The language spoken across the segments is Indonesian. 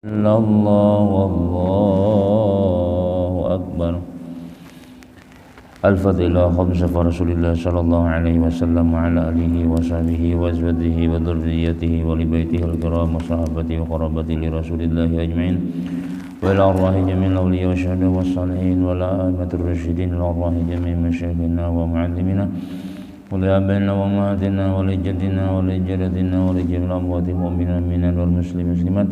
illallah wallahu akbar. Al-Fatilah khamsa fa Rasulillah sallallahu alaihi wasallam wa ala alihi wa sahbihi wa azwajihi wa dzurriyyatihi wa li baitihi al-kiram wa sahabatihi wa qarabati li Rasulillah ajma'in wa ila arwahi jami'il awliya wa syuhada wa salihin wa la a'immatir rasyidin wa arwahi jami'i masyayikhina wa mu'allimina wa li abaina wa ummahatina wa li jaddina wa li jaddatina wa li jami'il amwati mu'minin wal muslimin muslimat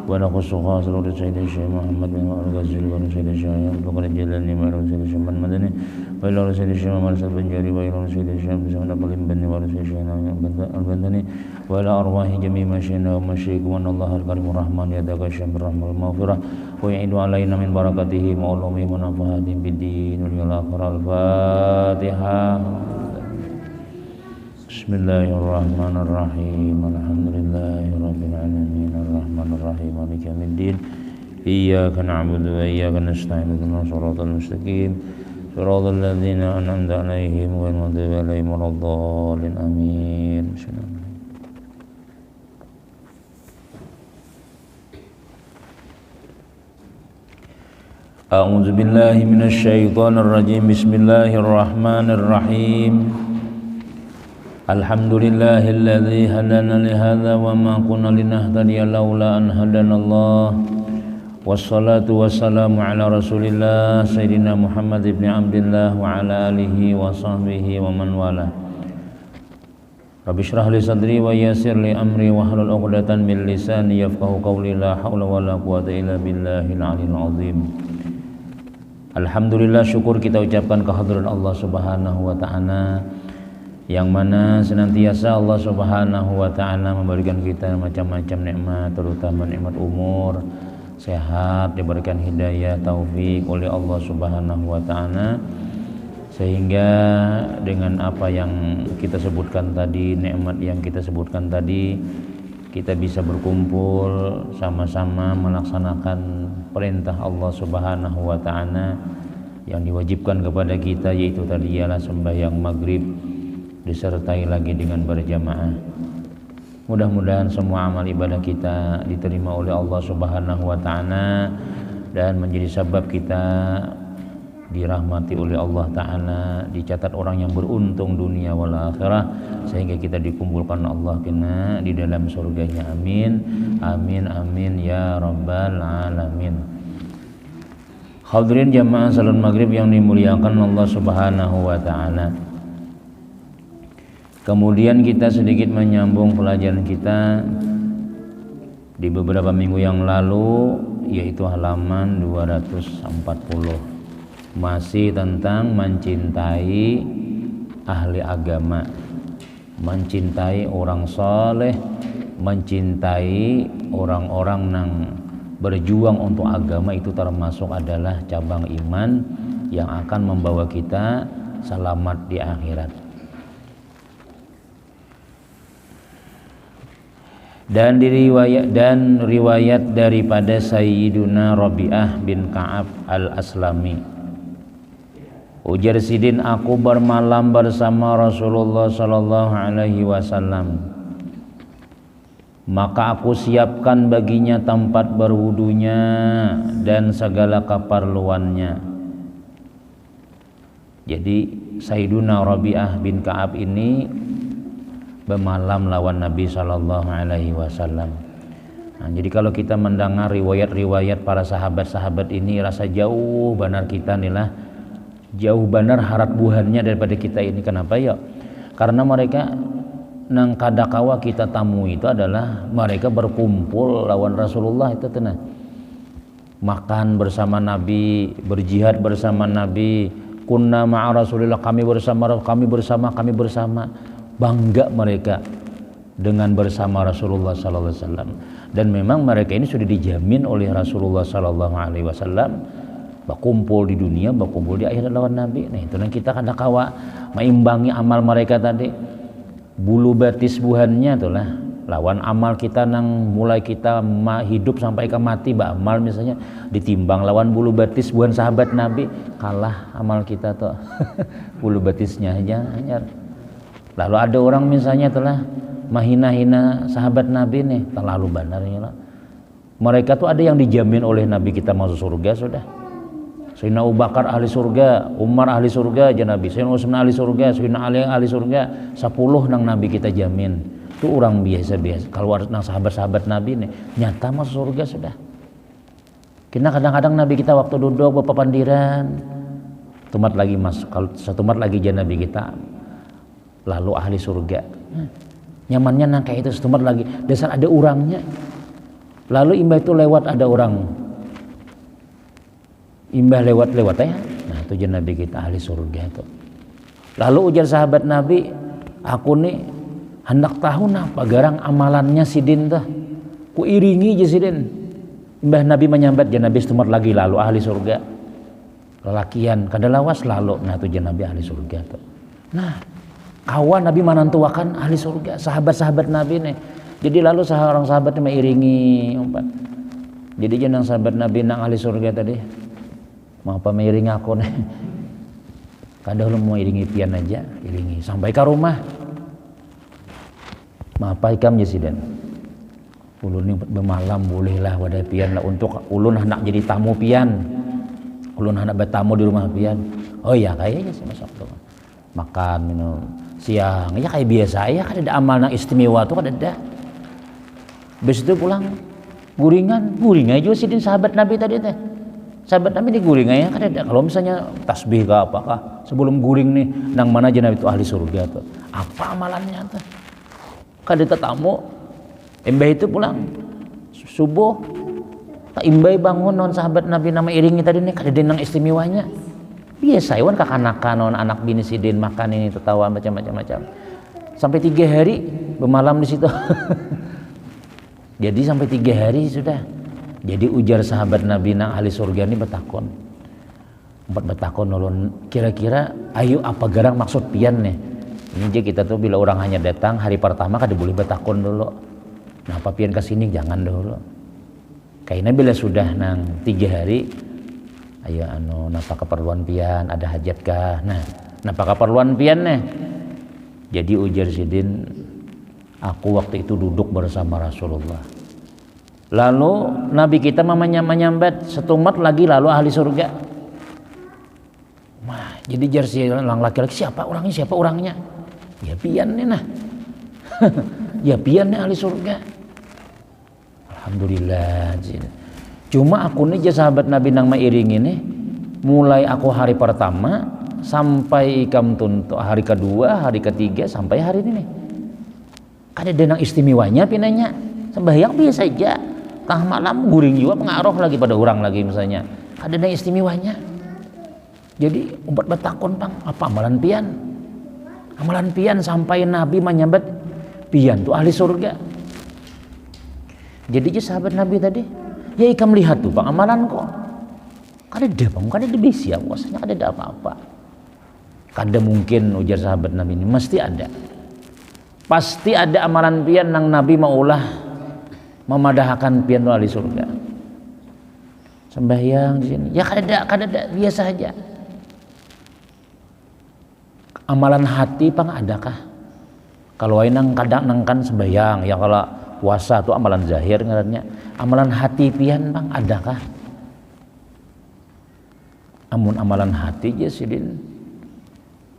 wa naqussu khasru sayyidina Syekh Muhammad bin Al-Ghazali wa sayyidina Syekh Abdul Jalani wa sayyidina Syekh Muhammad Madani wa ila sayyidina Syekh Muhammad Al-Banjari wa ila sayyidina Syekh Muhammad Al-Bani wa sayyidina Syekh Al-Bandani wa ila arwahi jami' masyayikhina wa masyayikhuna Allah al-karimur rahman yadaka syamir rahmal maghfirah wa ya'idu alaina min barakatihi wa ulumi wa nafahatin bid-din wal akhir. Al-Fatihah. Bismillahirrahmanirrahim. Alhamdulillahirabbil alamin arrahmanir rahim maliki yaumiddin. Iyyaka na'budu wa iyyaka nasta'in ihdinas siratal mustaqim siratal ladzina an'amta 'alaihim ghairil maghdubi 'alaihim waladdallin. Amin. A'udzu billahi minasy syaithanir rajim. Bismillahirrahmanirrahim. Alhamdulillahilladzi hadana li hadza wa ma kunna linahtadiya laula an hadanallah. Wassalatu wassalamu ala Rasulillah Sayyidina Muhammad ibn Abdillah wa ala alihi wa sahbihi wa man wala. Rabbi shrah li sadri wa yassir li amri wa hlul 'uqdatan min lisani yafqahu qawli. La haula wala quwwata illa billahil aliyil azim. Alhamdulillah, syukur kita ucapkan kehadiran Allah Subhanahu wa taala, yang mana senantiasa Allah Subhanahu wa ta'ala memberikan kita macam-macam nikmat, terutama nikmat umur, sehat, diberikan hidayah, taufik oleh Allah Subhanahu wa ta'ala, sehingga dengan apa yang kita sebutkan tadi, nikmat yang kita sebutkan tadi, kita bisa berkumpul sama-sama melaksanakan perintah Allah Subhanahu wa ta'ala yang diwajibkan kepada kita, yaitu tadi ialah sembahyang maghrib disertai lagi dengan berjamaah. Mudah-mudahan semua amal ibadah kita diterima oleh Allah Subhanahu wa ta'ala dan menjadi sebab kita dirahmati oleh Allah ta'ala, dicatat orang yang beruntung dunia wal akhirah, sehingga kita dikumpulkan Allah kena di dalam surganya. Amin amin amin ya rabbal alamin. Hadirin jamaah salat maghrib yang dimuliakan Allah Subhanahu wa ta'ala, kemudian kita sedikit menyambung pelajaran kita di beberapa minggu yang lalu, yaitu halaman 240, masih tentang mencintai ahli agama, mencintai orang soleh, mencintai orang-orang yang berjuang untuk agama. Itu termasuk adalah cabang iman yang akan membawa kita selamat di akhirat. Dan riwayat daripada Sayyiduna Rabi'ah bin Ka'ab al-Aslami, ujar sidin, aku bermalam bersama Rasulullah sallallahu alaihi wasallam, maka aku siapkan baginya tempat berwudunya dan segala keperluannya. Jadi Sayyiduna Rabi'ah bin Ka'ab ini bermalam lawan Nabi sallallahu alaihi wasallam. Nah, jadi kalau kita mendengar riwayat-riwayat para sahabat-sahabat ini, rasa jauh benar kita inilah, jauh benar harap buhannya daripada kita ini. Kenapa ya? Karena mereka nang kadakawa kita tamu itu adalah mereka berkumpul lawan Rasulullah itu tenang, makan bersama Nabi, berjihad bersama Nabi. Kunna ma'a Rasulillah, kami bersama. Bangga mereka dengan bersama Rasulullah sallallahu alaihi wasallam, dan memang mereka ini sudah dijamin oleh Rasulullah sallallahu alaihi wasallam berkumpul di dunia, berkumpul di akhirat lawan Nabi. Nah itu yang kita kada kawa meimbangi amal mereka tadi. Bulu batis buhannya itulah lawan amal kita nang mulai kita hidup sampai ke mati, amal misalnya ditimbang lawan bulu batis buhan sahabat Nabi, kalah amal kita tuh. Bulu batisnya aja hanya. Lalu ada orang misalnya telah mahina-hina sahabat Nabi nih, terlalu benar ya lah. Mereka tuh ada yang dijamin oleh Nabi kita masuk surga sudah. Sayyidina Abu Bakar ahli surga, Umar ahli surga aja Nabi, Sayyidina Utsman ahli surga, Sayyidina Ali ahli surga, 10 nang Nabi kita jamin. Itu orang biasa-biasa. Kalau nang sahabat-sahabat Nabi nih nyata masuk surga sudah. Kita kadang-kadang Nabi kita waktu duduk berpapandiran, tumat lagi mas, kalau satu mat lagi aja Nabi kita, lalu ahli surga. Nyamannya nang kayak itu setumat lagi, dasar ada orangnya. Lalu imbah itu lewat ada orang. Imbah lewat-lewat ya. Nah itu aja Nabi kita ahli surga itu. Lalu ujar sahabat Nabi, aku nih hendak tahu apa garang amalannya sidin tuh. Ku iringi aja sidin. Imbah Nabi menyambat aja Nabi setumat lagi lalu ahli surga. Lelakian kada lawas lalu. Nah itu aja Nabi ahli surga tuh. Nah kawan Nabi manantuakan ahli surga, sahabat-sahabat Nabi nih. Jadi lalu seorang sahabat mengiringi umpat. Jadi jenang sahabat Nabi nang ahli surga tadi. Mau apa mengiringi aku nih? Kadang lu mau iringi pian aja, iringi sampai ke rumah. Mau apa ikam jesiden? Ulun ini bermalam bolehlah wadah pian lah untuk ulun hendak jadi tamu pian. Ulun hendak bertamu di rumah pian. Oh iya kayaknya sih masuk tuh. Makan minum siang ya kayak biasa ya, kan ada amal yang istimewa tuh kan ada. Habis itu pulang guringan juga sidin sahabat Nabi tadi teh. Sahabat Nabi di guringan ya kan ada. Kalau misalnya tasbih ke apakah sebelum guring nih nang mana aja Nabi itu ahli surga tuh. Apa amalannya tuh? Kada tetamu embah itu pulang subuh tak imbai bangun non sahabat Nabi nama iringi tadi nih kada nang istimewanya. Biasa iwan kakanakan non anak bini sidin makan ini tertawa macam-macam sampai 3 hari bermalam di situ. Jadi sampai 3 hari sudah. Jadi ujar sahabat Nabi nang ahli surga ini bertakon. Bertakon ulun kira-kira ayo apa garang maksud pian nih. Ini aja kita tuh bila orang hanya datang hari pertama kada boleh bertakon dulu. Nah apa pian kesini jangan dulu. Kayaknya bila sudah nang 3 hari ayo napa keperluan pian, ada hajat kah? Nah, napa keperluan pian nih? Jadi ujar sidin, aku waktu itu duduk bersama Rasulullah. Lalu Nabi kita menyambat setumat lagi lalu ahli surga. Wah, jadi jar si laki-laki siapa orangnya? Ya pian nih nah. Ya pian nih ahli surga. Alhamdulillah. Cuma aku nih sahabat Nabi nang mairing ini mulai aku hari pertama sampai ikam tuntuk hari kedua, hari ketiga sampai hari ini nih. Ada denang istimewanya pinanya. Sembahyang biasa aja. Tengah malam guring juga pengaruh lagi pada orang lagi misalnya. Ada denang istimewanya. Jadi umpat bertakon bang, apa amalan pian? Amalan pian sampai Nabi menyambat pian tuh ahli surga. Jadi sahabat Nabi tadi ya ikam lihat tuh bang amalan kok kada ada bang, kada ada bisi ya puasanya kada ada apa-apa. Kada mungkin ujar sahabat Nabi ini mesti ada, pasti ada amalan pian nang Nabi maulah memadahkan pian ahli surga. Sembahyang di sini ya kada ada biasa aja. Amalan hati pang adakah? Kalau nang kadang nang kan sembahyang ya kalau puasa tuh amalan zahir ngarannya. Amalan hati pian bang adakah? Amun amalan hati aja sidin.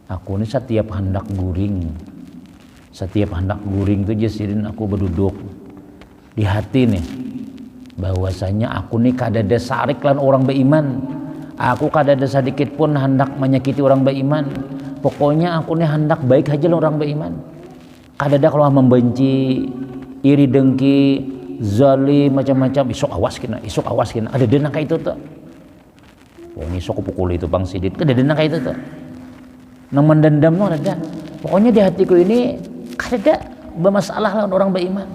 Aku ini setiap hendak guring tuh aja sidin aku berduduk di hati nih. Bahwasanya aku nih kada ada sarik lan orang beriman. Aku kada ada sedikit pun hendak menyakiti orang beriman. Pokoknya aku nih hendak baik aja orang beriman. Kada ada kalau membenci, iri dengki, zalim macam-macam. Isok awas kena. Ada denang kayak itu tuh. Wong isok pukul itu bang sidit. Ada denang kayak itu tuh. Nang mendendam tuh ada. Pokoknya di hatiku ini kada ada bermasalah lawan orang beriman.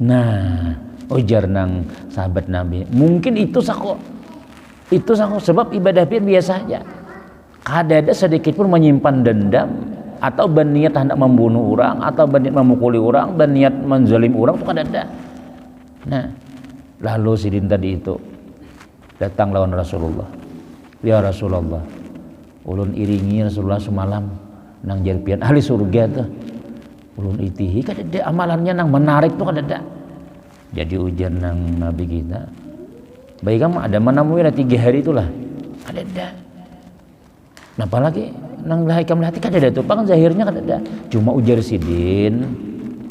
Nah, ujar nang sahabat Nabi. Mungkin itu sako sebab ibadah pian biasa aja. Kada ada sedikit pun menyimpan dendam atau berniat hendak membunuh orang atau berniat memukuli orang, berniat menzalim orang itu kada ada. Nah, lalu sidin tadi itu datang lawan Rasulullah. Ya Rasulullah, ulun iringi Rasulullah semalam nang jarpian ahli surga tuh. Ulun itihi kada ada amalannya nang menarik tuh kada ada. Jadi ujar nang nabi kita, baik kamu ada mana mui 3 hari itulah ada dah. Nah apalagi nang lahai kamu hati kan ada tuh, kan zahirnya kan ada. Cuma ujar sidin,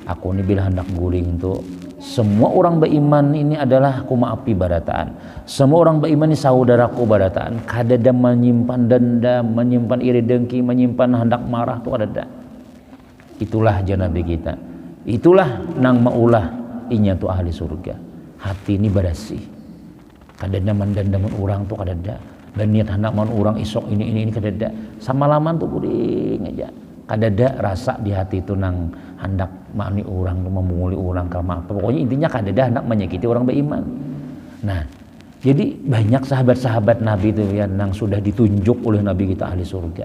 aku ini bila hendak guling tuh, semua orang beriman ini adalah aku maafi barataan. Semua orang beriman ini saudaraku barataan. Kadada menyimpan dendam, menyimpan iri dengki, menyimpan hendak marah tuh kadada. Itulah janabi kita. Itulah nang maulah inya tuh ahli surga. Hati ini bersih. Kadada mendendam orang tuh kadada. Dan niat hendak mau orang isok ini kadada. Sama laman tuh kuring aja. Kadada rasa di hati itu nang hendak mani orang, memunguli orang kama. Pokoknya intinya kadada hendak menyakiti orang beriman. Nah, jadi banyak sahabat-sahabat Nabi itu yang nang sudah ditunjuk oleh Nabi kita ahli surga.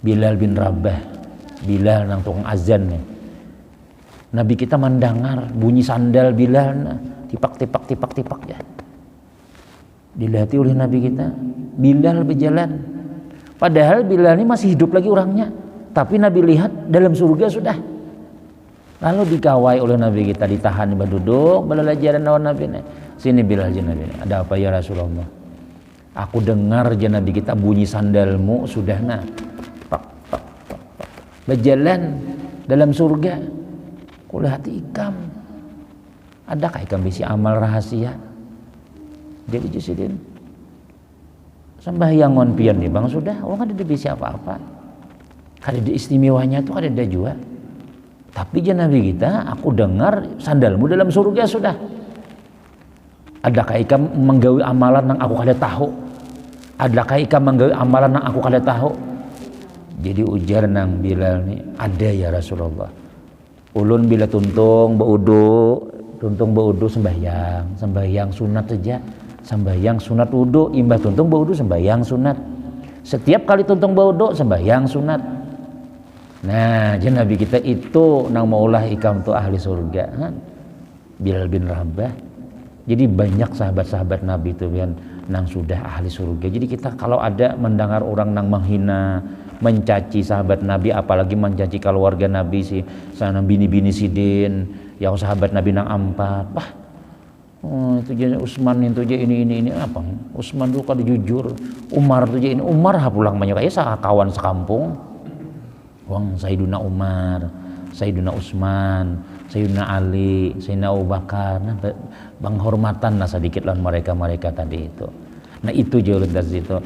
Bilal bin Rabah, Bilal nang tukang azan nih. Nabi kita mendengar bunyi sandal Bilal, nah, tipak ya. Dilihati oleh Nabi kita, Bilal berjalan. Padahal Bilal ini masih hidup lagi orangnya, tapi Nabi lihat dalam surga sudah. Lalu dikawai oleh Nabi kita, ditahan duduk, belajaran lawan Nabi nih. Sini Bilal Nabi, ada apa ya Rasulullah? Aku dengar Nabi kita bunyi sandalmu sudah nah. Berjalan dalam surga. Kulihat hati ikam. Adakah ikam bisi amal rahasia? Jadi jisidin. Sembahyang ngonpian nih bang sudah. Orang kan ada bisi apa-apa. Kan ada istimewanya tuh kan ada juga. Tapi Nabi kita, aku dengar sandalmu dalam surga sudah. Adakah ikam menggawi amalan yang aku kada tahu? Adakah ikam menggawi amalan yang aku kada tahu? Jadi ujar nang Bilal nih, ada ya Rasulullah. Ulun bila tuntung baudu sembahyang sunat saja, sembahyang sunat wudu, imbah tuntung baudu sembahyang sunat. Setiap kali tuntung baudu sembahyang sunat. Nah, jadi Nabi kita itu nang maulah ikam tu ahli surga. Bilal bin Rabah. Jadi banyak sahabat-sahabat Nabi itu yang nang sudah ahli surga. Jadi kita kalau ada mendengar orang nang menghina, mencaci sahabat Nabi, apalagi mencaci keluarga Nabi si sana bini-bini sidin, yang sahabat Nabi nang ampat. Wah, itu je Utsman itu je ini apa? Utsman dulu kada jujur. Umar itu je ini Umar pulang banyak kayak kawan sekampung. Wong Sayyiduna Umar, Sayyiduna Utsman, Sayyidina Ali, Sayyidina Abu Bakar, nah, penghormatan lah sedikit lawan mereka tadi itu. Nah itu jauh dari itu.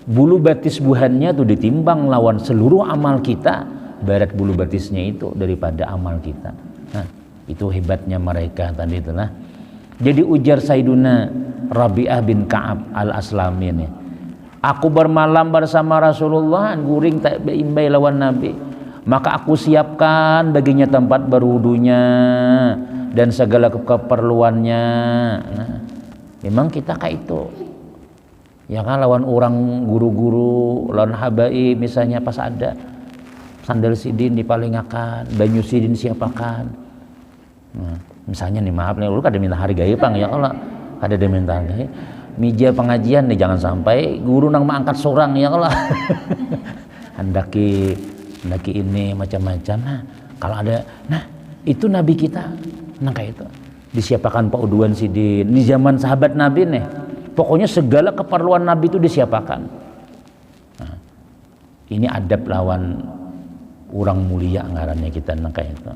Bulu batis buhannya tuh ditimbang lawan seluruh amal kita, barat bulu batisnya itu daripada amal kita. Nah itu hebatnya mereka tadi itulah. Jadi ujar Sayyiduna Rabi'ah bin Ka'ab al-Aslami ini, aku bermalam bersama Rasulullah, guring tak beimbai lawan Nabi. Maka aku siapkan baginya tempat berwudunya dan segala keperluannya. Nah, memang kita kayak itu. Ya kan lawan orang guru-guru, lawan habaib misalnya pas ada sandal sidin dipalingakan, banyu sidin siapakan. Nah, misalnya nih maaf nih lu kada minta hargai pang ya kalau kada ada minta hargai. Meja pengajian nih jangan sampai guru nang mengangkat sorang ya kalau. Handaki ini macam-macam. Nah, kalau ada, nah itu Nabi kita, nah kayak itu disiapakan pauduan sidin di zaman sahabat Nabi nih. Pokoknya segala keperluan Nabi itu disiapakan. Nah, ini adab lawan orang mulia ngarannya kita nah kayak itu.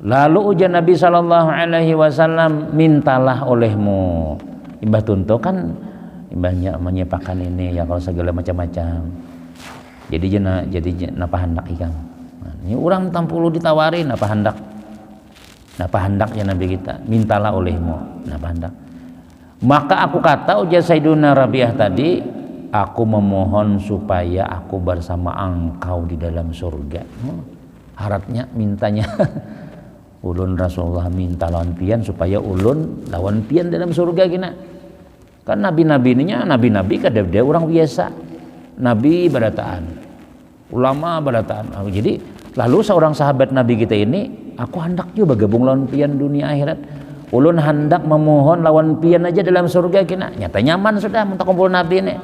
Lalu ujar Nabi SAW, mintalah olehmu. Imbah tunto kan imbahnya menyiapkan ini ya kalau segala macam-macam. Jadi napa hendak ikan. Nah, ini orang tampulu ditawarin napa hendak ya Nabi kita, mintalah olehmu napa hendak. Maka aku kata ujar Sayyiduna Rabi'ah tadi, aku memohon supaya aku bersama engkau di dalam surga. Harapnya mintanya ulun Rasulullah minta lawan pian supaya ulun lawan pian dalam surga gina. Kan nabi-nabi kada dia orang biasa. Nabi barataan, ulama barataan. Jadi lalu seorang sahabat Nabi kita ini, aku hendak juga bergabung lawan pian dunia akhirat. Ulun hendak memohon lawan pian aja dalam surga kina. Nyata nyaman sudah minta kumpul Nabi ini.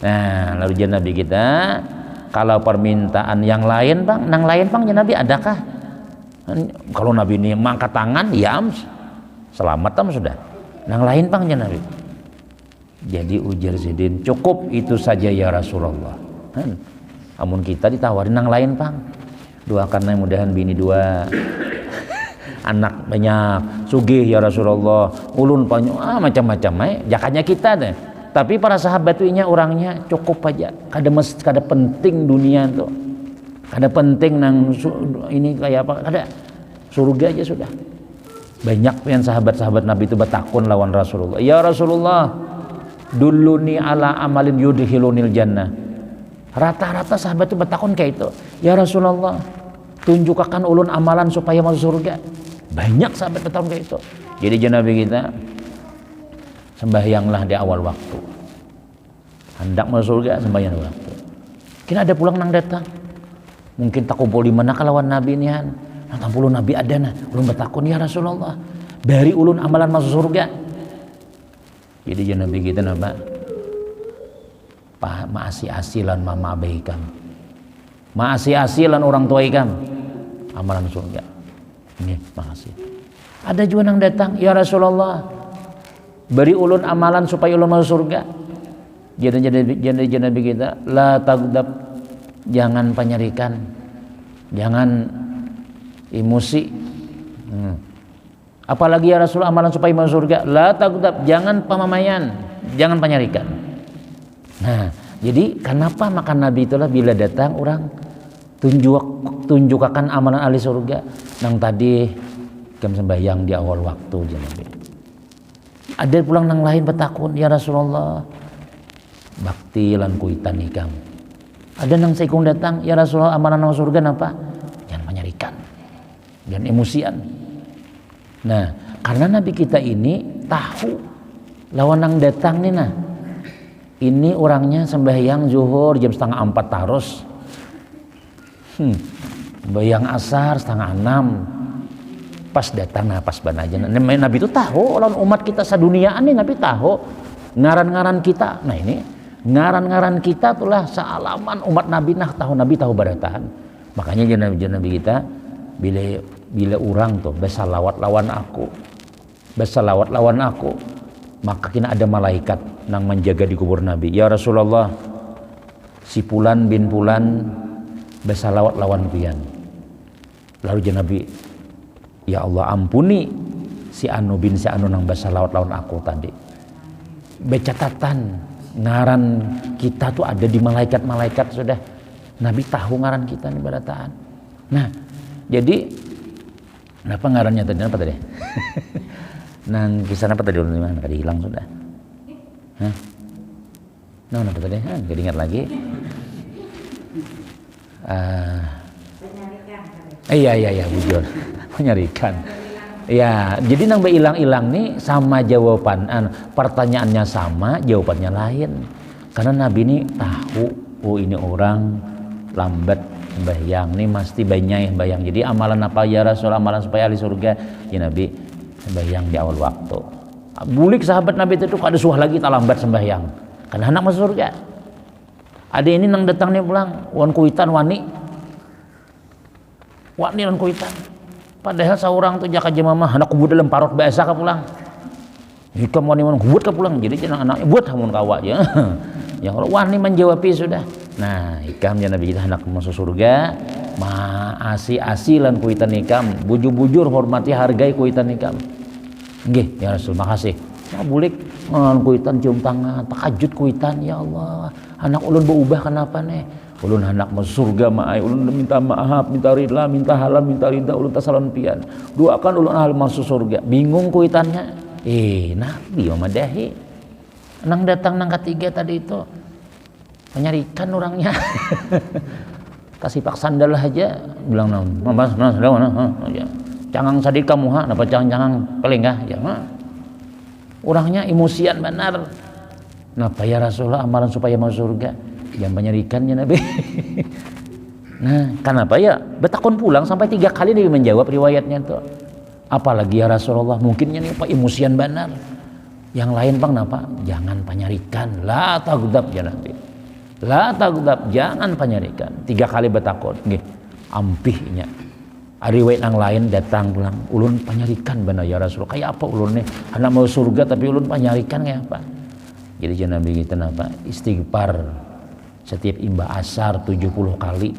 Nah lalu jadi Nabi kita, kalau permintaan yang lain bang, nang lain bang ya Nabi adakah? Kalau Nabi ini mangkat tangan, ya selamat tam sudah. Nang lain pang Nabi. Jadi ujar Zaidin, cukup itu saja ya Rasulullah. Amun kita ditawarin nang lain pang. Doakan mudahan bini dua, anak banyak, sugih ya Rasulullah, ulun banyak, macam-macam jakanya kita deh. Tapi para sahabat itu orangnya cukup aja. Kada penting dunia tuh. Kada penting nang ini kayak apa, kada, surga aja sudah. Banyak yang sahabat-sahabat Nabi itu bertakun lawan Rasulullah, ya Rasulullah duluni ala amalin yudhilunil jannah. Rata-rata sahabat itu bertakun kayak itu, ya Rasulullah tunjukkan ulun amalan supaya masuk surga. Banyak sahabat bertakun kayak itu. Jadi Nabi kita sembahyanglah di awal waktu, hendak masuk surga sembahyang waktu. Kira ada pulang nang datang, mungkin tak kumpul di mana kalawan Nabi ini han. Nang tampulu Nabi ada nah, ulun bertakun ya Rasulullah, bari ulun amalan masuk surga. Jadi Nabi kita napa? Maasi-asilan mama baikam. Maasi-asilan orang tua ikam. Amalan surga. Ini makasih. Ada juga nang datang, ya Rasulullah, beri ulun amalan supaya ulun masuk surga. Jadi Nabi kita, la tagdab, jangan penyarikan, jangan emosi. Apalagi ya Rasul amalan supaya masuk surga, la tagdab, jangan pamamayan, jangan penyarikan. Nah, jadi kenapa makan Nabi itulah bila datang orang tunjukkan amalan ahli surga. Nang tadi kam sembahyang di awal waktu Nabi. Ada pulang nang lain bertakun, ya Rasulullah, bakti lan kuitan ikam. Ada nang seikung datang, ya Rasulullah amalan nang surga napa? Jangan menyarikan, jangan emosian. Nah, karena Nabi kita ini tahu lawan nang datang nih nah. Ini orangnya sembahyang zuhur jam 3:30 harus. Sembahyang asar 5:30. Pas datang nah pas ban aja. Nabi itu tahu lawan umat kita saduniaan nih, Nabi tahu ngaran-ngaran kita. Nah ini ngaran-ngaran kita itulah sealaman umat Nabi nah tahu Nabi tahu baratan. Makanya Nabi kita bila orang tuh bersalawat lawan aku, bersalawat lawan aku, maka kena ada malaikat nang menjaga di kubur Nabi. Ya Rasulullah, si Fulan bin Fulan bersalawat lawan pian. Lalu Nabi, ya Allah ampuni si Anu bin si Anu nang bersalawat lawan aku tadi. Becatatan ngaran kita tuh ada di malaikat-malaikat sudah. Nabi tahu ngaran kita nih barataan. Nah, jadi kenapa ngarannya tadi apa tadi? Nang kisah apa tadi dulu mana tadi hilang sudah. Hah? Nah, apa tadi? Gak ingat lagi. Iya bujur. Menyarikan. Ya, jadi nang hilang-hilang nih sama jawaban pertanyaannya sama, jawabannya lain. Karena Nabi ini tahu, oh ini orang lambat sembahyang nih mesti banyak sembahyang. Jadi amalan apa ya Rasul, amalan supaya ahli surga? Ya Nabi sembahyang di awal waktu. Bulik sahabat Nabi itu ada suah lagi tak lambat sembahyang. Karena anak masuk surga. Ada ini nang datang nih pulang, wan kuitan wani lan kuitan. Padahal seorang tuh jaka jemamah anak kubut dalam parot biasa ka pulang. Jika wani kubut ka pulang, jadi jangan anaknya buat hamun kawa aja. Yang kalau wani menjawabi sudah. Nah, ikam ya Nabi kita hendak masuk surga, maasi-asi lan kuitan ikam, bujur-bujur hormati hargai kuitan ikam. Nggih, ya Rasul, makasih. Ya bulik kuitan cium tangan, takajud kuitan, ya Allah. Anak ulun berubah kenapa nih? Ulun hendak masuk surga maai, ulun minta maaf, minta ridha, minta halal, minta ridha, ulun tasalon pian. Doakan ulun hal masuk surga. Bingung kuitannya. Nabi madahi. Nang datang nang ketiga tadi itu menyarikan orangnya. Kasih pak sandal aja bilang mas cangang sadik kamu ha napa cangang pelengah ya orangnya emosian benar. Napa ya Rasulullah amalan supaya masuk surga yang menyarikannya Nabi. Nah kenapa ya betakon pulang sampai 3 kali dia menjawab riwayatnya tuh. Apalagi ya Rasulullah mungkinnya nih pak emosian benar. Yang lain bang napa jangan penyarikan la tagdab ya nanti. La tagdab, jangan penyarikan. 3 kali bertakut, nggih, ampihnya. Riwayat yang lain datang pulang, ulun panyarikan benar ya Rasulullah. Kayak apa ulun nih? Anak mau surga tapi ulun panyarikan kayak apa? Jadi jangan Nabi kita apa? Istighfar setiap imbah asar 70 kali.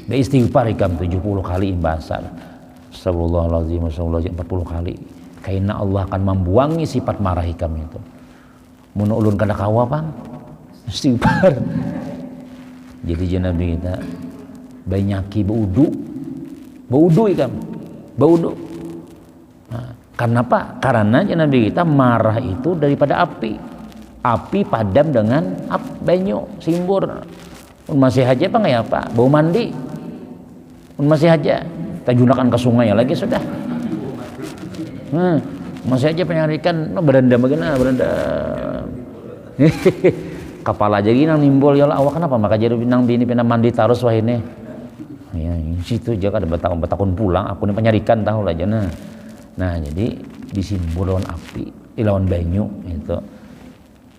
Dan istighfar ikam 70 kali imbah asar. Astagfirullahaladzim, astagfirullahaladzim 40 kali. Karena Allah akan membuangi sifat marah ikam itu. Mun ulun kada kawa bang, istighfar. Jadi jangan Nabi kita banyaki baudu ikam, baudu. Nah, karena apa? Karena Nabi kita marah itu daripada api padam dengan banyu simbur. Masih aja apa nggak apa? Bau mandi. Masih aja. Kita gunakan ke sungai lagi sudah. Masih aja penyarikan berendam bagaimana berendam. Kapal aja gini nang nimbul ya Allah, awak kenapa maka jadi nang bini pina mandi tarus wah ini. Ya, situ aja ada betakun pulang aku nih penyarikan tahu lah aja nah jadi disimbur lawan api lawan banyu itu.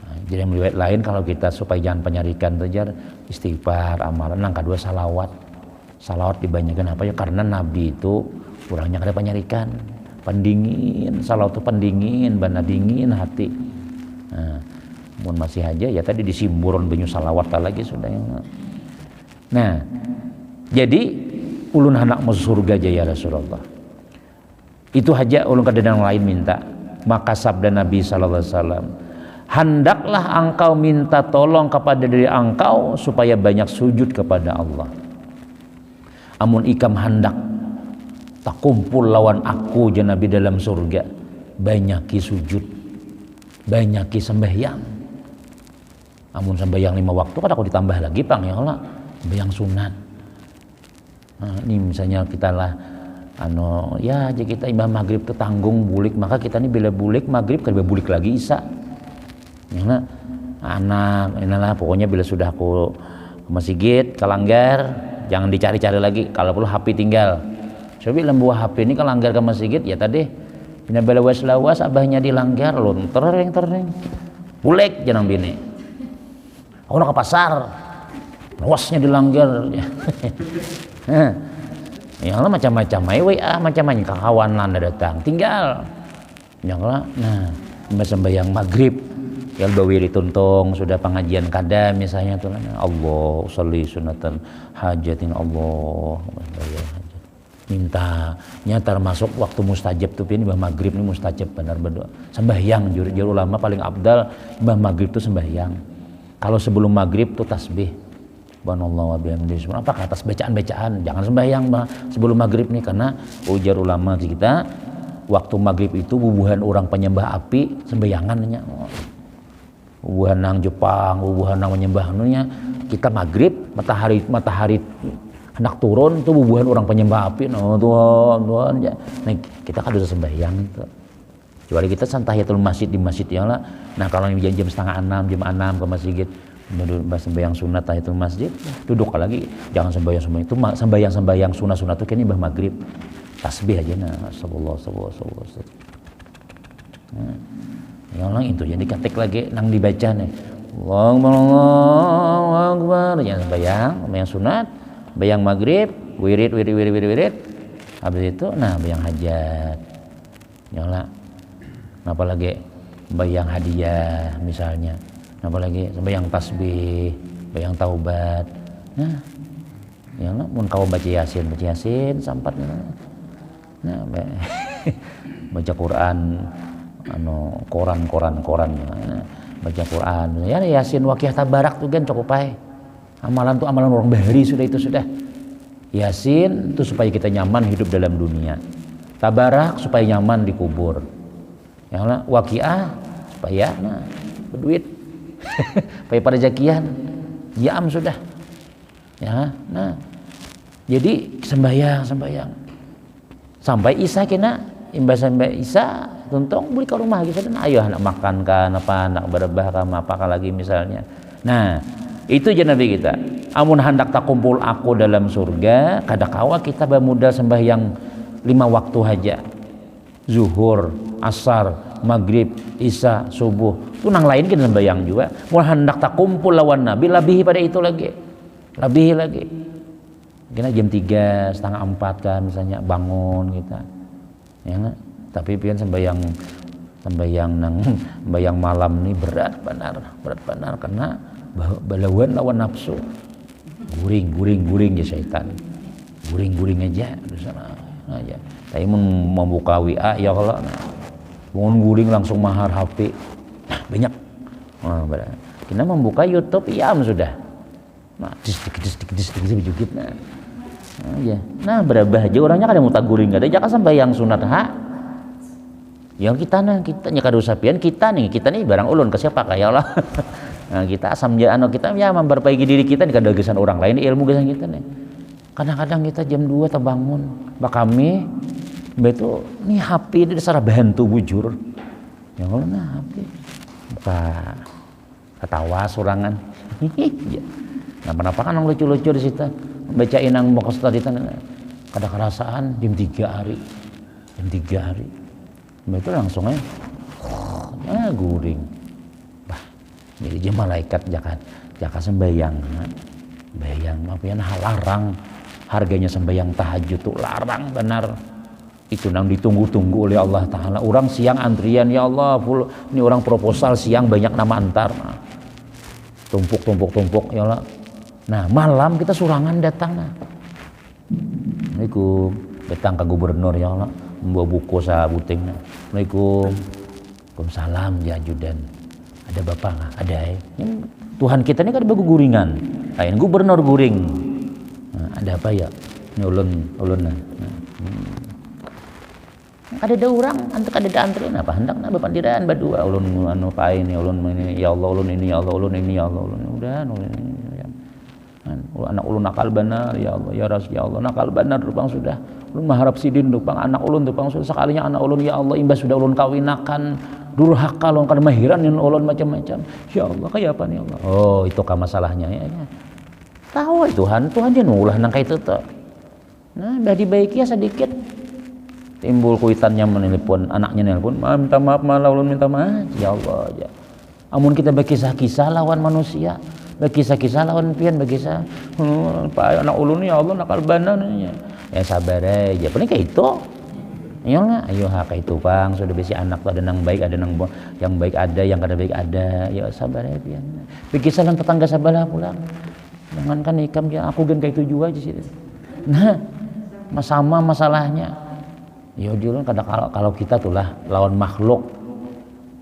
Nah, jadi yang riwayat lain kalau kita supaya jangan penyarikan tuh jar istighfar amalan nang kedua salawat dibanyakan apa ya karena Nabi itu kurangnya kada penyarikan pendingin salawat itu pendingin bana dingin hati. Nah, masih aja ya tadi disimburon banyu salawat lagi sudah ya. Nah jadi ulun hendak masuk surga aja ya Rasulullah. Itu aja ulun kada yang lain minta. Maka sabda Nabi sallallahu alaihi wasallam, hendaklah engkau minta tolong kepada diri engkau supaya banyak sujud kepada Allah. Amun ikam hendak tak kumpul lawan aku ya Nabi dalam surga, banyaki sujud, banyaki sembahyang. Amun sembahyang 5 waktu kan aku ditambah lagi pang ya Allah, sembahyang sunat. Nah, ini misalnya kita lah ya aja kita imbah maghrib tuh tanggung bulik maka kita nih bila bulik maghrib kan bulik lagi isya ya anak inilah pokoknya bila sudah aku ke masjid kalanggar jangan dicari-cari lagi kalau perlu HP tinggal coba lembuah HP ini kalanggar ke masjid ya tadi bina bela was abahnya dilanggar lo tereng bulik jangan bini aku nak ke pasar wasnya dilanggar ya Allah macam-macam WA macam-macam kawan landa datang tinggal nyala nah sembahyang maghrib ya bawiri tuntung sudah pengajian kada misalnya tuh Allah sholli sunatan hajatin Allah minta nyata termasuk waktu mustajab tuh ini bah maghrib ini mustajab benar berdoa sembahyang juru ulama paling abdal bah maghrib tuh sembahyang kalau sebelum maghrib tuh tasbih subhanallah wa bihamdihi apa ke atas bacaan-bacaan jangan sembahyang sebelum maghrib nih karena ujar ulama kita waktu maghrib itu bubuhan orang penyembah api sembahyangannya bubuhan nang Jepang bubuhan nang menyembah nya kita maghrib matahari hendak turun itu bubuhan orang penyembah api Tuhan ya. Nah kita kan udah sembahyang itu kecuali kita santahiyatul masjid di masjid ya lah nah kalau jam 5:30 jam 6 ke masjid sembahyang sunat tahiyatul masjid duduk lagi jangan sembahyang itu sembahyang sunat itu kayaknya bah maghrib tasbih aja nah sallallahu yang lang itu jadi ketik lagi nang dibaca nih Allahu akbar jangan sembahyang sunat sembahyang maghrib wirid habis itu nah sembahyang hajat nyala apa lagi sembahyang hadiah misalnya apalagi sembahyang tasbih, sembahyang taubat. Nah, yang mun kau baca yasin sampat nah, baca Quran koran nah, baca Quran. Ya yasin waqiah tabarak tuh kan cukup ae. Amalan tuh amalan orang bahari sudah. Yasin itu supaya kita nyaman hidup dalam dunia. Tabarak supaya nyaman di kubur. Yang waqiah supaya berduit. Supaya pada jakian jam sudah ya nah jadi sembahyang sampai isya kena imbas sampai isya tuntung beli ke rumah gitu kan ayo anak makan kan apa anak berebah kan apa lagi misalnya nah itu aja Nabi kita amun hendak tak kumpul aku dalam surga kada kawa kita bermodal sembahyang 5 waktu aja zuhur asar maghrib isya subuh itu nang lain kita sembahyang juga mau hendak tak kumpul lawan Nabi lebih pada itu lagi Kira jam 3, setengah 4 kan misalnya bangun kita. Ya enggak? Tapi pian sembayang malam ini berat benar karena balawan lawan nafsu. Guring ya syaitan. Guring aja di sana aja. Tapi membuka WA ya kalau bangun guring langsung mahar HP. Banyak. Kita membuka YouTube iam sudah. Nah, sedikit begitu nah. Ya. Nah, berapa aja orangnya kada mau tak guring kada jangan sampai yang sunat Yang kita nya kada usah pian kita nih barang ulun ke siapa kaya Allah. Nah, kita asam kita ya memperbaiki diri kita nih kada gesan orang lain ilmu gesan kita nih. Kadang-kadang kita jam 2 terbangun. Bah kami betul nih HP ini dasar bantu bujur. Ya Allah nah HP. Buka ketawa sorangan. Ya. Nah, kenapa kan lucu-lucu di situ. Bacain nang box tadi kada kerasaan jam 3 hari. Itu langsung guring. Bah, jadi dia malaikat jaka sembayang. Bayang apa ya larang. Harganya sembayang tahajud tuh larang benar. Itu nang ditunggu-tunggu oleh Allah Ta'ala. Orang siang antrian ya Allah. Ini orang proposal siang banyak nama antar. Nah, tumpuk ya Allah. Nah malam kita surangan datang nah. Assalamualaikum datang ke gubernur ya Allah membawa buku sabuting nah. Assalamualaikum Waalaikumsalam ya ajudan ada bapak nggak ada Tuhan kita ini kan bagus guringan lain gubernur guring nah, ada apa ya ini ulun nah. Ada orang antuk ada antri apa hendak na bapak diraan berdua ulun anu pae ini ulun ini ya Allah ulun ini ya Allah ulun ini ya Allah ulun udah ulun ini anak ulun nakal benar ya Allah ya Rasul ya Allah nakal benar rupang sudah ulun mengharap sidin rupang anak ulun rupang sudah sekalinya anak ulun ya Allah imbas sudah ulun kawinakan durhaka ulun kada mahiran ulun macam-macam ya Allah kayak apa nih Allah oh itu ka masalahnya ya. Tahu Tuhan dia nulah nang kayak itu tuh nah dah dibaiki ya sedikit timbul kuitannya menelpon anaknya nelpon minta maaf malah ulun minta maaf ya Allah ya amun kita berkisah-kisah lawan manusia berkisah-kisah lawan pian berkisah pak anak ulun ya Allah nakal benar ya sabar aja paling kayak itu ya nggak ayo kayak itu bang sudah besi anak ada nang baik ada nang yang baik ada yang kada baik ada ya sabar aja pian berkisah lan tetangga sebelah pulang jangan kan ikam ya aku gen kayak itu juga aja sih nah sama masalahnya ya dulu kalau kita tuh lah lawan makhluk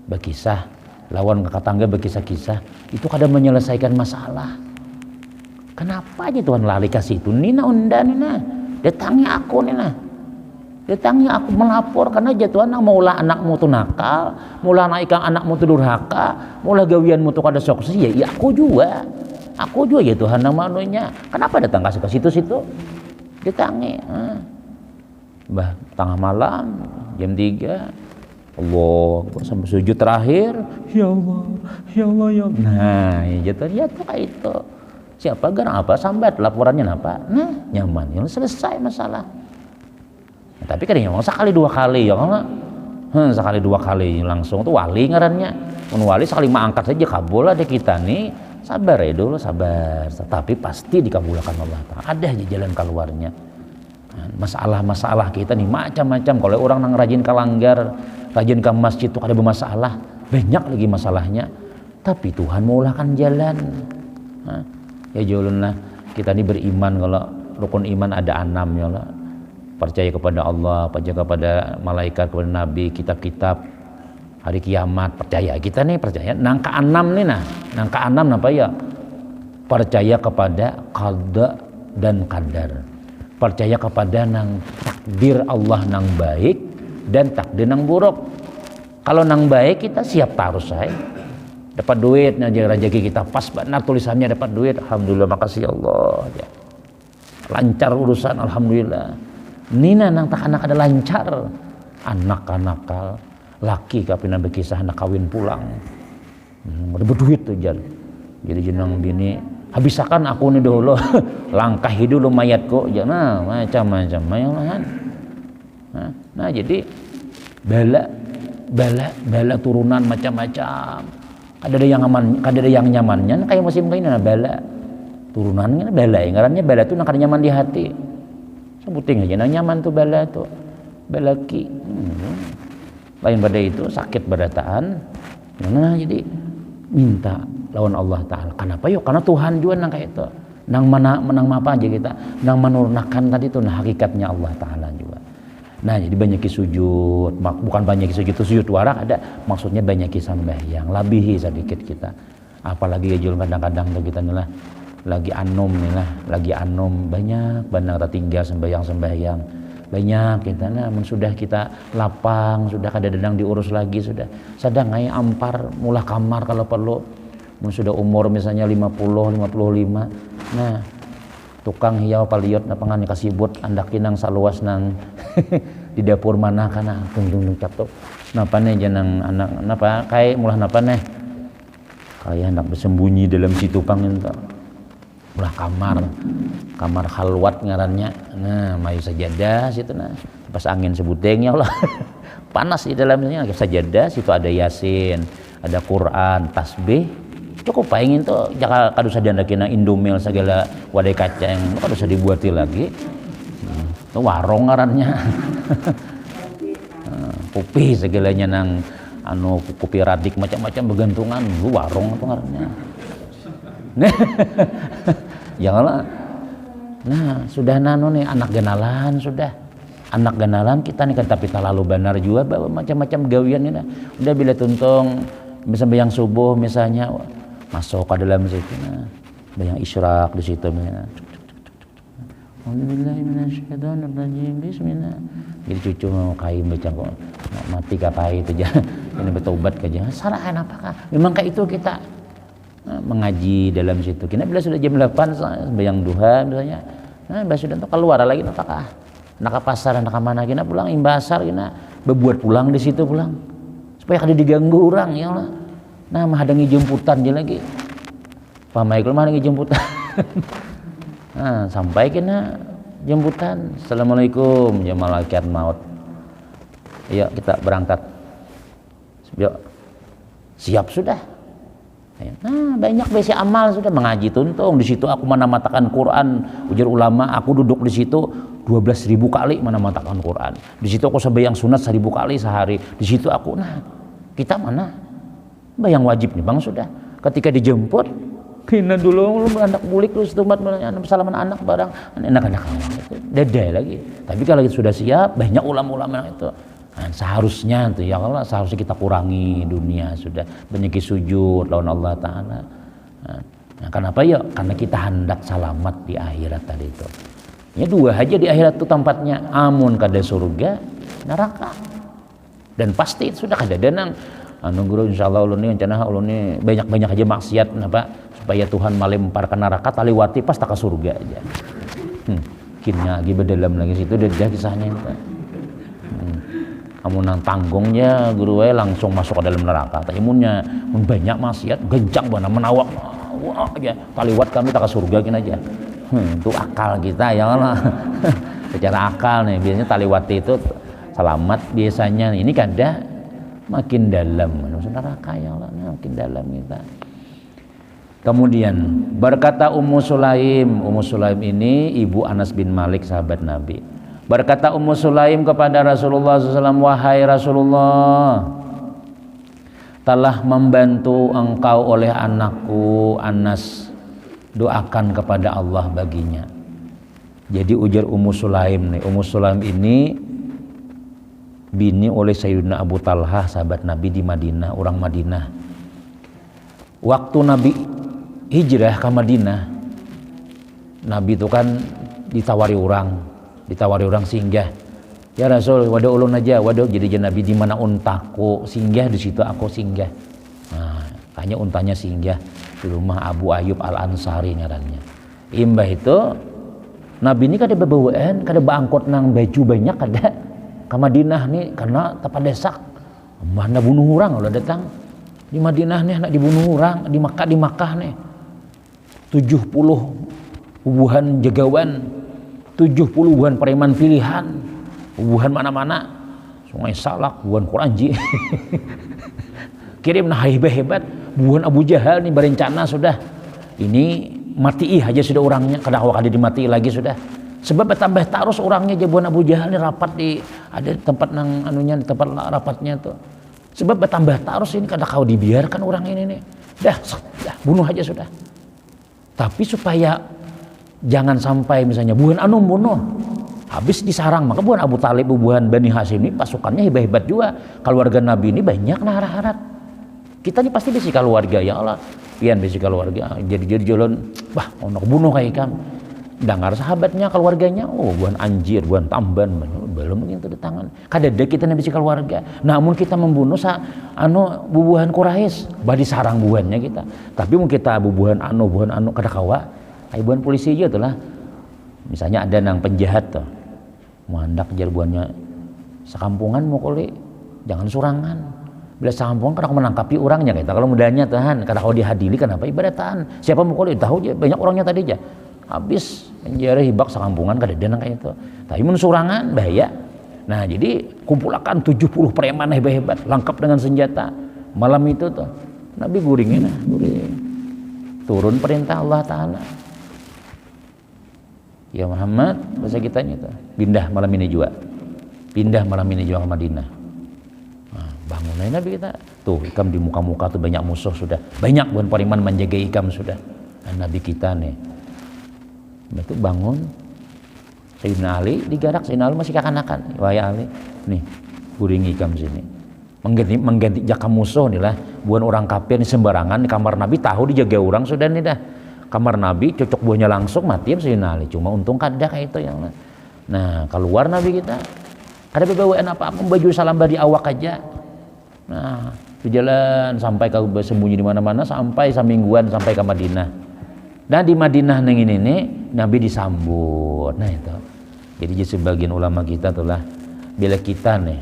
berkisah lawan kakak tangga berkisah-kisah itu kadang menyelesaikan masalah. Kenapa aja Tuhan lali kasih itu nina undan nina datangnya aku melapor karena aja Tuhan maulah anakmu tuh nakal maulah naikkan anakmu tuh durhaka maulah gawianmu tuh kada sukses ya aku juga ya Tuhan nama anunya kenapa datang kasih ke situ-situ datangi bah tengah malam jam 3 Allah sampai sujud terakhir ya Allah ya nah ya tuh kayak itu siapa garang apa sambat laporannya apa nah nyaman yang selesai masalah nah, tapi kadang memang sekali 2 kali ya kan sekali 2 kali langsung tuh wali ngarannya wali sekali angkat saja kabul ada kita nih sabar ya dulu sabar tapi pasti dikabulkan Allah ada aja jalan keluarnya masalah-masalah kita nih macam-macam kalau orang yang rajin kalanggar rajin ke masjid itu ada bermasalah banyak lagi masalahnya tapi Tuhan maulahkan jalan ya jalanlah kita ini beriman kalau rukun iman ada 6 ya Allah percaya kepada Allah percaya kepada malaikat kepada nabi kitab-kitab hari kiamat percaya kita nih percaya nangka 6 nih nangka 6 apa ya percaya kepada qada dan qadar percaya kepada nang takdir Allah nang baik dan takdir nang buruk. Kalau nang baik kita siap taruh saya dapat duit rezeki kita pas benar tulisannya dapat duit alhamdulillah makasih Allah ya. Lancar urusan alhamdulillah nina nang tak anak ada lancar anak nakal laki kapinan berkisah anak kawin pulang dapat duit tuh jadi jenang bini habisakan aku nih dulu langkahi dulu mayatku jangan macam-macam nah jadi bala turunan macam-macam ada yang nyamannya kayak musim kayak ini bala turunannya bala, ngarannya bala tuh nang nyaman di hati. Sebuting aja nang nyaman tuh bala tuh. Balaki. Lain pada itu sakit badataan. Nah jadi minta lawan Allah Ta'ala. Kenapa yuk? Karena Tuhan juga nang kayak itu. Nang mana menang apa aja kita. Nang menurunkan tadi itu nah hakikatnya Allah Ta'ala juga. Nah jadi banyaki sujud. Bukan banyaki sujud itu sujud warak ada. Maksudnya banyaki sambahyang. Labihi sedikit kita. Apalagi ya kadang-kadang tuh kita nih lah. Lagi anom nih lah. Lagi anom banyak. Banyak tertinggal sembahyang. Banyak kita nah sudah kita lapang sudah kadang-kadang diurus lagi sudah sadang aja ampar mulah kamar kalau perlu sudah umur misalnya 50 55 nah tukang hiau paliot napangan kasibut andakin nang saluas nang di dapur mana kana tungtung cap tuh napa nih janang anak napa kayak mulah napa nih kayak anak bersembunyi dalam situ pangin tuh ulah kamar halwat ngarannya nah mayu sajadah situ nah pas angin sebuteng ya Allah panas di dalamnya sajadah situ ada yasin ada Quran tasbih cukup paingin tuh jaka kadu sadanda kena indomil segala wadai kaca yang kadu usah dibuati lagi itu warung ngarannya kopi segalanya nang anu kopi radik macam-macam bergantungan warung itu ngarannya janganlah. Nah, sudah nano nih anak genalan sudah. Anak genalan kita nih kan tapi terlalu benar juga macam-macam gawian ini. Udah bila tuntung misalnya yang subuh misalnya masuk ke dalam situ nah. Bayang isyraq di situ nah. Alhamdulillah minasyaitonir rajim. Bismillah. Jadi cucu mau kain baca kok. Mati kapai itu aja. Ini bertobat aja. Salah apakah? Memang kayak itu kita mengaji dalam situ. Kina bila sudah jam 8 bayang duha misalnya. Nah, sudah tuh keluar lagi apakah? Nak pasar nak mana kina pulang imbasar kina berbuat pulang di situ pulang. Supaya kada diganggu orang ya Allah. Nah, menghadangi jemputan je lagi. Pak Michael menghadangi jemputan. Nah, sampai kina jemputan. Assalamualaikum ya malaikat maut. Ayo kita berangkat. Yuk. Siap sudah. Nah banyak besi amal sudah mengaji tuntung di situ aku menamatakan Quran ujar ulama aku duduk di situ 12.000 kali menamatakan Quran di situ aku sembahyang sunat 1.000 kali sehari di situ aku nah kita mana bayang wajib nih bang sudah ketika dijemput kena dulu lu anak bulik lu setumat salaman anak barang anak-anak dede lagi tapi kalau sudah siap banyak ulama-ulama itu nah, seharusnya tuh ya Allah seharusnya kita kurangi dunia sudah banyak sujud lawan Allah Ta'ala nah, kenapa ya karena kita hendak selamat di akhirat tadi itu ya dua aja di akhirat itu tempatnya amun kada surga neraka dan pasti sudah kada danang anu guru insyaallah ulun ni rencana ulun ni banyak-banyak aja maksiat napa supaya Tuhan melempar ke neraka taliwati pas tak ke surga aja kinnya lagi berdalam lagi situ dia kisahnya itu kamu nang tanggungnya guru langsung masuk ke dalam neraka imunnya banyak maksiat gencang bana menawak wah aja kaliwat kami tak ke surga kin aja itu akal kita ya Allah secara akal nih biasanya taliwati itu selamat biasanya ini kada makin dalam masuk neraka ya Allah makin dalam kita kemudian berkata Ummu Sulaim ini ibu Anas bin Malik sahabat Nabi. Berkata Ummu Sulaim kepada Rasulullah SAW, wahai Rasulullah, telah membantu engkau oleh anakku Anas, doakan kepada Allah baginya. Jadi ujar Ummu Sulaim nih, Ummu Sulaim ini bini oleh Sayyidina Abu Talhah sahabat Nabi di Madinah, orang Madinah. Waktu Nabi hijrah ke Madinah, Nabi itu kan ditawari orang singgah ya Rasul waduh ulun aja waduh jadi Nabi di mana untaku singgah di situ aku singgah nah hanya untanya singgah di rumah Abu Ayyub Al-Ansari ngarannya imbah itu Nabi ini kada bebawaan kada baangkot nang baju banyak kada ke Madinah nih karena tepat desak mana bunuh orang udah datang di Madinah nih nak dibunuh orang di Makkah nih 70 ubuhan jagawan 70 buhan preman pilihan buhan mana-mana Sungai Salak buhan Quranji kirim nah hebat buhan Abu Jahal nih berencana sudah ini mati aja sudah orangnya, kada awak ada dimati lagi sudah. Sebab bertambah terus orangnya jabuan Abu Jahal ini rapat di ada tempat nang anunya di tempat rapatnya tuh. Sebab bertambah terus ini kada kau dibiarkan orang ini nih. Dah bunuh aja sudah. Tapi supaya jangan sampai misalnya buhan anu bunuh habis disarang, maka buhan Abu Talib buhan Bani Hashim ini pasukannya hebat-hebat juga. Keluarga Nabi ini banyak nah harap. Kita ini pasti besi keluarga ya Allah. Pian besi keluarga jadi jalan bah ono bunuh kayak ikan. Dengar sahabatnya keluarganya, oh buan anjir, buan tamban, belum begitu di tangan. Kadada kita nabi keluarga. Namun kita membunuh bubuhan Quraisy, badi sarang buannya kita. Tapi mungkin kita bubuhan kada kawa, ay buan polisi aja tuh lah. Misalnya ada nang penjahat tuh, mau hendak kejar buannya sekampungan mau kali, jangan surangan. Bila sekampungan kada menangkapi orangnya kita. Kalau mudahnya tahan, kada kau dihadiri kenapa ibadatan? Siapa mau kali tahu aja banyak orangnya tadi aja. Habis penjara hibak sekampungan kada denang kayak itu. Tapi mun surangan bahaya. Nah, jadi kumpulakan 70 preman hebat-hebat lengkap dengan senjata. Malam itu tuh Nabi guring. Turun perintah Allah Taala. Ya Muhammad, bahasa kitanya itu. Pindah malam ini juga ke Madinah. Nah, bangun aja Nabi kita. Tuh, ikam di muka-muka tuh banyak musuh sudah. Banyak bukan preman menjaga ikam sudah. Nah, Nabi kita nih. Itu bangun Sayyidina Ali digarak, Sayyidina Ali masih kekanakan. Wahai Ali, nih guringi ikam sini. Mengganti jaka musuh nih lah. Bukan orang kafir nih sembarangan di kamar Nabi tahu dijaga orang sudah nih dah. Kamar Nabi cocok buahnya langsung mati Sayyidina Ali. Cuma untung kada kayak itu yang. Nah, keluar Nabi kita. Ada bebawaan apa-apa baju salam di awak aja. Nah, berjalan sampai ke sembunyi di mana-mana sampai semingguan sampai ke Madinah. Dan di Madinah neng ini Nabi disambut. Nah itu. Jadi sebagian ulama kita itulah bila kita nih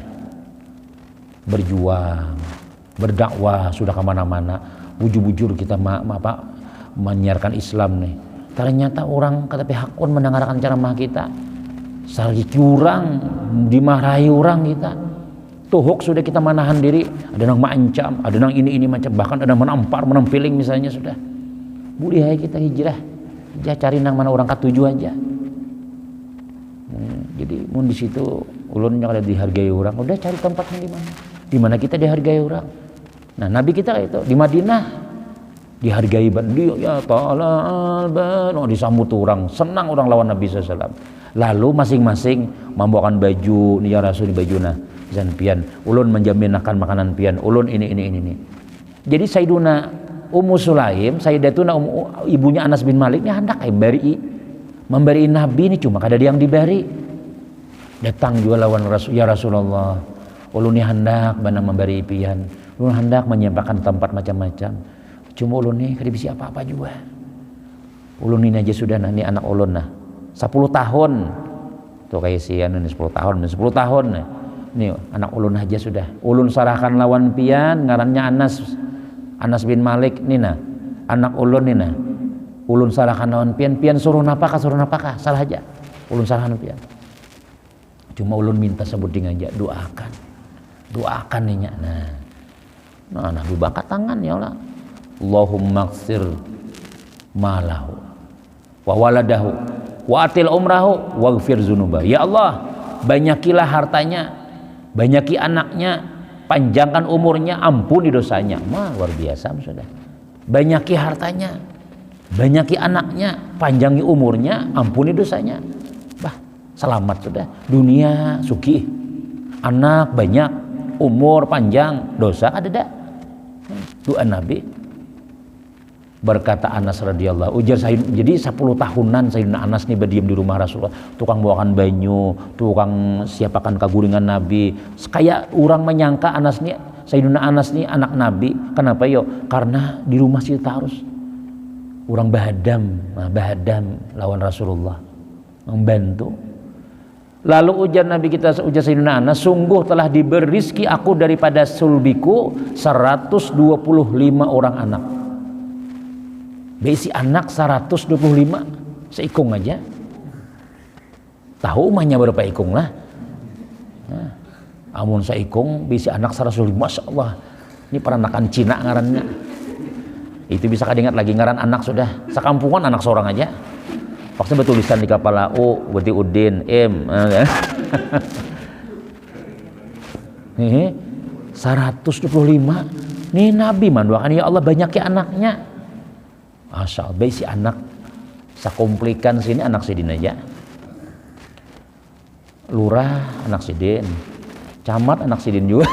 berjuang, berdakwah sudah kemana-mana, bujur-bujur kita menyiarkan Islam nih. Ternyata orang kata pihak pun mendengarkan ceramah kita, sari curang, dimarahi orang kita. Tuhuk sudah kita menahan diri, ada yang mengancam, ada yang ini macam, bahkan ada yang menampar, menampiling misalnya sudah. Boleh aja kita hijrah cari nang mana orang ketujuh aja. Jadi mun di situ ulun yang ada dihargai orang, udah cari tempatnya di mana kita dihargai orang. Nah Nabi kita itu di Madinah dihargai dia ya ta'ala disambut orang, senang orang lawan Nabi SAW. Lalu masing-masing membawakan baju nih ya Rasul di bajuna dan pian ulun menjamin akan makanan pian ulun ini. Jadi Sayyiduna Ummu Sulaim, Sayyidatuna ibunya Anas bin Malik ini hendak memberi Nabi ini cuma kada dia yang diberi. Datang juga lawan Rasul, ya Rasulullah. Ulun ni hendak banang memberi pian. Ulun hendak menyampaikan tempat macam-macam. Cuma ulun ni kada bisa apa-apa juga. Ulun ini aja sudah nah, ini anak ulun nah. 10 tahun. Tuh kayak si anu 10 tahun, 10 tahun nah. Ini anak ulun aja sudah. Ulun sarahkan lawan pian ngarannya Anas bin Malik nina anak ulun nina ulun sarahkan lawan pian suruh napakah salah aja ulun sarahkan pian cuma ulun minta sebut dengan aja doakan nih nah Nabi bakat tangan ya Allah Allahumma qsir malahu wa waladahu wa atil umrahu waghfir zunuba ya Allah banyakilah hartanya banyaki anaknya panjangkan umurnya, ampuni dosanya. Luar biasa sudah. Banyaki hartanya, banyaki anaknya, panjangi umurnya, ampuni dosanya. Bah, selamat sudah. Dunia sugih, anak banyak, umur panjang, dosa ada dah. Doa Nabi. Berkata Anas radhiyallahu ujar saya jadi 10 tahunan Sayyidina Anas nih berdiam di rumah Rasulullah, tukang bawakan banyu, tukang siapakan kaguringan Nabi. Kayak orang menyangka Anas nih Sayyidina Anas nih anak Nabi. Kenapa yo? Karena di rumah situ harus orang bahadam lawan Rasulullah membantu. Lalu ujar Nabi kita ujar Sayyidina Anas, sungguh telah diberi rizki aku daripada sulbiku 125 orang anak. Besi anak 125 seikung aja. Tahu umahnya berapa ikung lah. Nah, amun seikung besi anak 125, Masya Allah. Ini peranakan Cina ngarannya. Itu bisa kadingat lagi ngaran anak sudah. Sakampungan anak seorang aja. Pasti bertulisan di kepala U, berarti Udin, M. 125. Nih Nabi manduakan ya Allah banyak ya anaknya. Masya Allah, si anak sakomplikan sini anak sidin aja. Lurah anak sidin, camat anak sidin juga,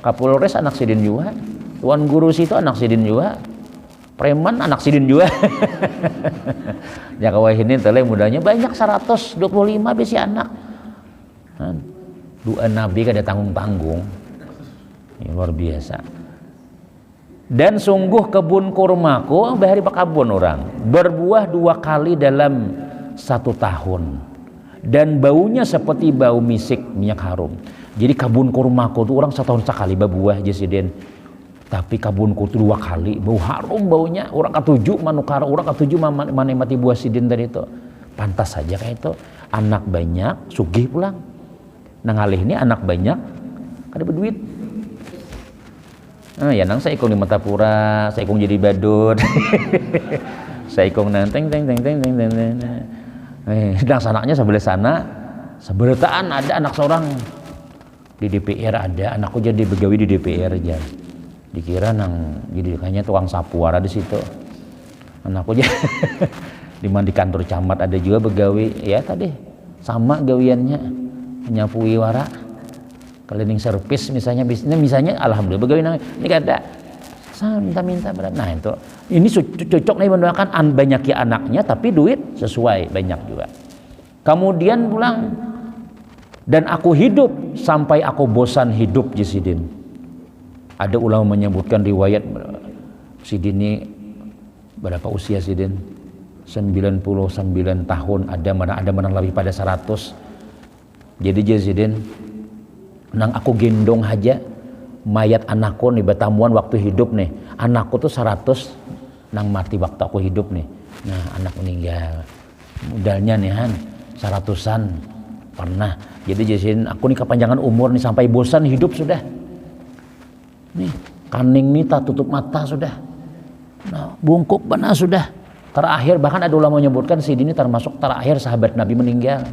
Kapolres anak sidin juga, tuan guru situ anak sidin juga, preman anak sidin juga. Ya kawah ini tele mudahnya banyak 125 besi anak. Dua Nabi kada tanggung-tanggung. Ya, luar biasa. Dan sungguh kebun kurmaku bahari bakabun orang berbuah 2 kali dalam 1 tahun. Dan baunya seperti bau misik minyak harum. Jadi kebun kurmaku itu orang 1 tahun sekali berbuah jesiden. Tapi kebunku itu 2 kali bau harum baunya. Orang ketujuh manukara, orang ketujuh mati buah sidin tadi itu. Pantas saja kayak itu. Anak banyak, sugih pulang. Nang alih ini anak banyak, kada berduit. Ya nang saya ikung di Matapura, saya ikung jadi badut. Saya ikung nanteng teng. Sedang sanaknya sebelah sana, seberataan ada anak seorang di DPR ada, anakku jadi begawi di DPR aja. Dikira nang jadi kayaknya tukang sapu ada di situ. Anakku jadi di kantor camat ada juga begawi, ya tadi sama gawiannya nyapui wara, cleaning service misalnya alhamdulillah begawi nang ini kada. Minta berat. Nah itu ini cocok nih mendoakan banyak ya anaknya tapi duit sesuai banyak juga. Kemudian pulang dan aku hidup sampai aku bosan hidup Sidin. Ada ulama menyebutkan riwayat Sidin ini berapa usia Sidin? 99 tahun, ada mana lebih pada 100. Jadi Sidin nang aku gendong aja mayat anakku nih batamuan waktu hidup nih, anakku tuh 100 nang mati waktu aku hidup nih. Nah anak meninggal modalnya nih 100-an pernah. Jadi jasin aku nih kepanjangan umur nih sampai bosan hidup sudah nih, kaning nih tak tutup mata sudah, nah bungkuk benar sudah. Terakhir bahkan ada ulama menyebutkan Sidin ini termasuk terakhir sahabat Nabi meninggal.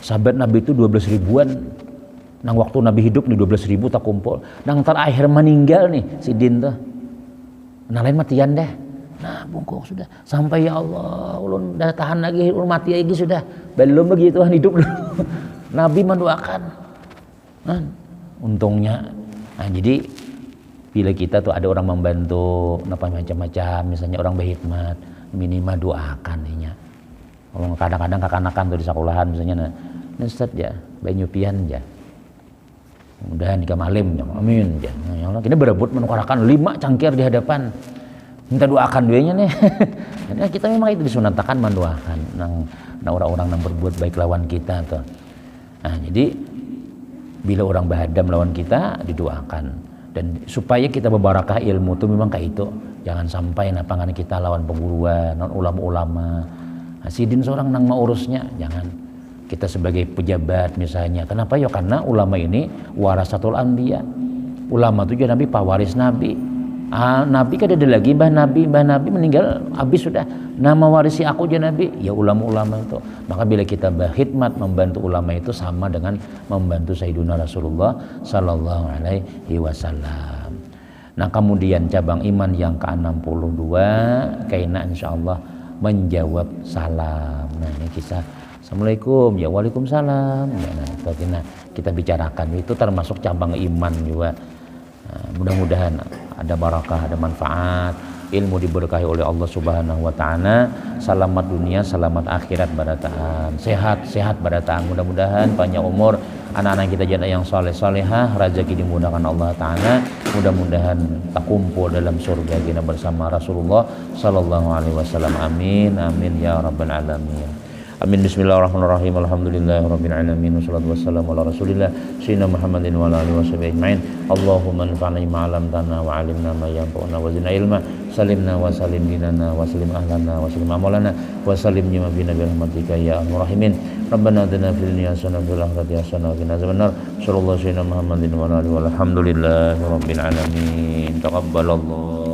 Sahabat Nabi itu 12 ribuan. Nang waktu Nabi hidup nih 12.000 tak kumpul. Nang terakhir meninggal nih Sidin tuh. Nang lain matian deh. Nah bungkuk sudah. Sampai ya Allah, ulun dah tahan lagi, ulun mati lagi sudah. Belum begitu hidup dulu. Nabi mendoakan. Nah, untungnya. Nah jadi bila kita tuh ada orang membantu, macam-macam, misalnya orang berkhidmat, minimal doakan nya. Kalau kadang-kadang kakak-kanakan tuh di sekolahan misalnya, nah Ustaz ya, banyupian ya. Mudahan jika malim, amin. Ya Allah, kita berebut menukarakan 5 cangkir di hadapan. Minta doakan duanya nih. Jadi kita memang itu disunatakan mendoakan nang orang-orang yang berbuat baik lawan kita tuh. Nah, jadi bila orang bahadam lawan kita didoakan dan supaya kita berbarakah ilmu tuh memang kayak itu. Jangan sampai napangan kita lawan pengguruan, ulama-ulama. Nah, Sidin seorang nang mau urusnya, jangan. Kita sebagai pejabat misalnya, kenapa ya? Karena ulama ini warasatul anbiya. Ulama itu juga Nabi, pewaris Nabi. Nabi kan ada lagi mbah Nabi meninggal habis sudah. Nama warisi aku aja Nabi, ya ulama-ulama itu. Maka bila kita berkhidmat membantu ulama itu sama dengan membantu Sayyiduna Rasulullah sallallahu alaihi wasallam. Nah, kemudian cabang iman yang ke-62 kaina insyaallah menjawab salam. Nah, ini kisah Assalamualaikum, ya waalaikumsalam. Nah, kita bicarakan itu termasuk cabang iman juga. Nah, mudah-mudahan ada barakah, ada manfaat, ilmu diberkahi oleh Allah Subhanahu wa taala, selamat dunia, selamat akhirat barataan. Sehat barataan. Mudah-mudahan panjang umur anak-anak kita jadi yang saleh-salehah, rezeki dimudahkan Allah taala. Mudah-mudahan tak kumpul dalam surga kita bersama Rasulullah sallallahu alaihi wasallam. Amin. Amin ya rabbal alamin. Amin. Bismillahirrahmanirrahim. Alhamdulillahirabbil alamin. Wassalatu wassalamu ala Rasulillah sayyidina Muhammadin wa ala alihi washabihi ajmain. Allahumma anfa'na bima 'allamtana wa 'allimna ma yanfa'una wa zidna ilma. Salimna wa salim dinana wa salim ahlana wa salim amalana wa salim jima bina bi rahmatika ya arhamar rahimin. Rabbana atina fid dunya hasanah wa fil akhirati hasanah wa qina azabannar. Sallallahu sayyidina Muhammadin wa ala alihi walhamdulillahi rabbil alamin. Taqabbalallah.